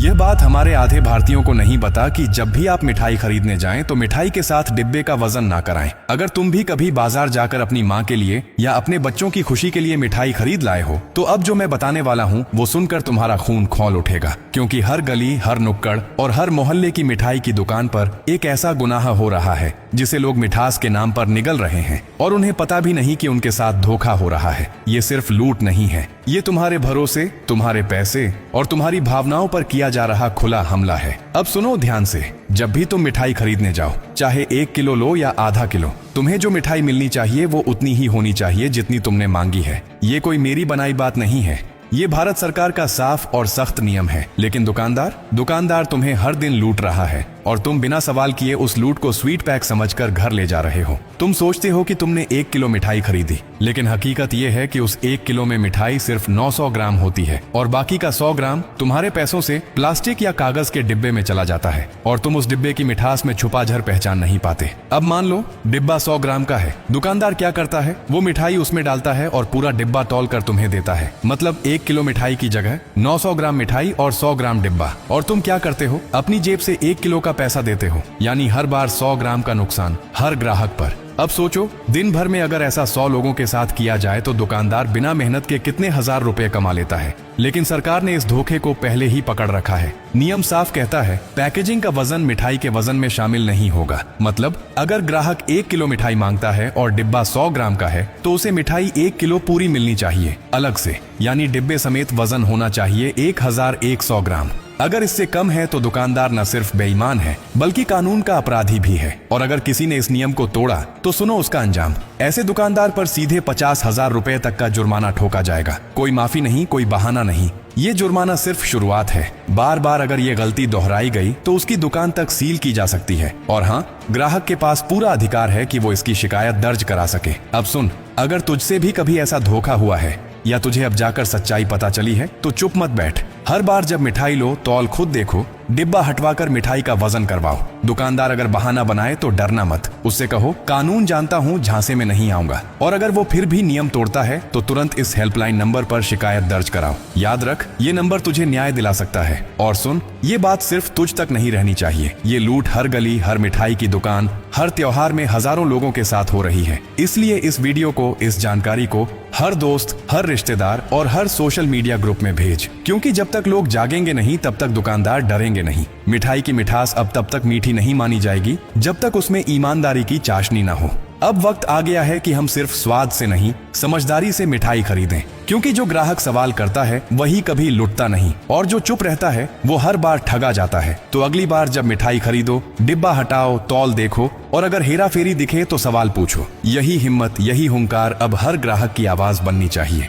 यह बात हमारे आधे भारतीयों को नहीं पता कि जब भी आप मिठाई खरीदने जाएं तो मिठाई के साथ डिब्बे का वजन ना कराएं। अगर तुम भी कभी बाजार जाकर अपनी माँ के लिए या अपने बच्चों की खुशी के लिए मिठाई खरीद लाए हो तो अब जो मैं बताने वाला हूँ वो सुनकर तुम्हारा खून खौल उठेगा, क्योंकि हर गली, हर नुक्कड़ और हर मोहल्ले की मिठाई की दुकान पर एक ऐसा गुनाह हो रहा है जिसे लोग मिठास के नाम पर निगल रहे हैं और उन्हें पता भी नहीं कि उनके साथ धोखा हो रहा है। ये सिर्फ लूट नहीं है, ये तुम्हारे भरोसे, तुम्हारे पैसे और तुम्हारी भावनाओं पर किया जा रहा खुला हमला है। अब सुनो ध्यान से, जब भी तुम मिठाई खरीदने जाओ, चाहे 1 किलो लो या आधा किलो, तुम्हें जो मिठाई मिलनी चाहिए वो उतनी ही होनी चाहिए जितनी तुमने मांगी है। ये कोई मेरी बनाई बात नहीं है, ये भारत सरकार का साफ और सख्त नियम है। लेकिन दुकानदार तुम्हें हर दिन लूट रहा है और तुम बिना सवाल किए उस लूट को स्वीट पैक समझकर घर ले जा रहे हो। तुम सोचते हो कि तुमने 1 किलो मिठाई खरीदी, लेकिन हकीकत यह है कि उस 1 किलो में मिठाई सिर्फ 900 ग्राम होती है और बाकी का 100 ग्राम तुम्हारे पैसों से प्लास्टिक या कागज के डिब्बे में चला जाता है और तुम उस डिब्बे की मिठास में छुपा झर पहचान नहीं पाते। अब मान लो डिब्बा 100 ग्राम का है, दुकानदार क्या करता है, वो मिठाई उसमें डालता है और पूरा डिब्बा तौल कर तुम्हें देता है। मतलब 1 किलो मिठाई की जगह 900 ग्राम मिठाई और 100 ग्राम डिब्बा। और तुम क्या करते हो, अपनी जेब से 1 किलो का पैसा देते हो, यानी हर बार 100 ग्राम का नुकसान हर ग्राहक पर। अब सोचो, दिन भर में अगर ऐसा 100 लोगों के साथ किया जाए तो दुकानदार बिना मेहनत के कितने हजार रुपए कमा लेता है। लेकिन सरकार ने इस धोखे को पहले ही पकड़ रखा है। नियम साफ कहता है, पैकेजिंग का वजन मिठाई के वजन में शामिल नहीं होगा। मतलब अगर ग्राहक 1 किलो मिठाई मांगता है और डिब्बा 100 ग्राम का है तो उसे मिठाई 1 किलो पूरी मिलनी चाहिए अलग से, यानी डिब्बे समेत वजन होना चाहिए 1100 ग्राम। अगर इससे कम है तो दुकानदार न सिर्फ बेईमान है बल्कि कानून का अपराधी भी है। और अगर किसी ने इस नियम को तोड़ा तो सुनो उसका अंजाम। ऐसे दुकानदार पर सीधे 50,000 रुपए तक का जुर्माना ठोका जाएगा। कोई माफी नहीं, कोई बहाना नहीं, ये जुर्माना सिर्फ शुरुआत है। बार बार अगर ये गलती दोहराई गई तो उसकी दुकान तक सील की जा सकती है। और हाँ, ग्राहक के पास पूरा अधिकार है कि वो इसकी शिकायत दर्ज करा सके। अब सुन, अगर तुझसे भी कभी ऐसा धोखा हुआ है या तुझे अब जाकर सच्चाई पता चली है तो चुप मत बैठ। हर बार जब मिठाई लो तौल खुद देखो, डिब्बा हटवाकर मिठाई का वजन करवाओ। दुकानदार अगर बहाना बनाए तो डरना मत, उससे कहो कानून जानता हूँ, झांसे में नहीं आऊंगा। और अगर वो फिर भी नियम तोड़ता है तो तुरंत इस हेल्पलाइन नंबर पर शिकायत दर्ज कराओ। याद रख, ये नंबर तुझे न्याय दिला सकता है। और सुन, ये बात सिर्फ तुझ तक नहीं रहनी चाहिए। ये लूट हर गली, हर मिठाई की दुकान, हर त्योहार में हजारों लोगों के साथ हो रही है। इसलिए इस वीडियो को, इस जानकारी को हर दोस्त, हर रिश्तेदार और हर सोशल मीडिया ग्रुप में भेज, क्योंकि जब तक लोग जागेंगे नहीं तब तक दुकानदार डरेंगे नहीं। मिठाई की मिठास अब तब तक मीठी नहीं मानी जाएगी जब तक उसमें ईमानदारी की चाशनी न हो। अब वक्त आ गया है कि हम सिर्फ स्वाद से नहीं, समझदारी से मिठाई खरीदें, क्योंकि जो ग्राहक सवाल करता है वही कभी लुटता नहीं और जो चुप रहता है वो हर बार ठगा जाता है। तो अगली बार जब मिठाई खरीदो, डिब्बा हटाओ, तौल देखो और अगर हेरा फेरी दिखे तो सवाल पूछो। यही हिम्मत, यही हुंकार अब हर ग्राहक की आवाज बननी चाहिए।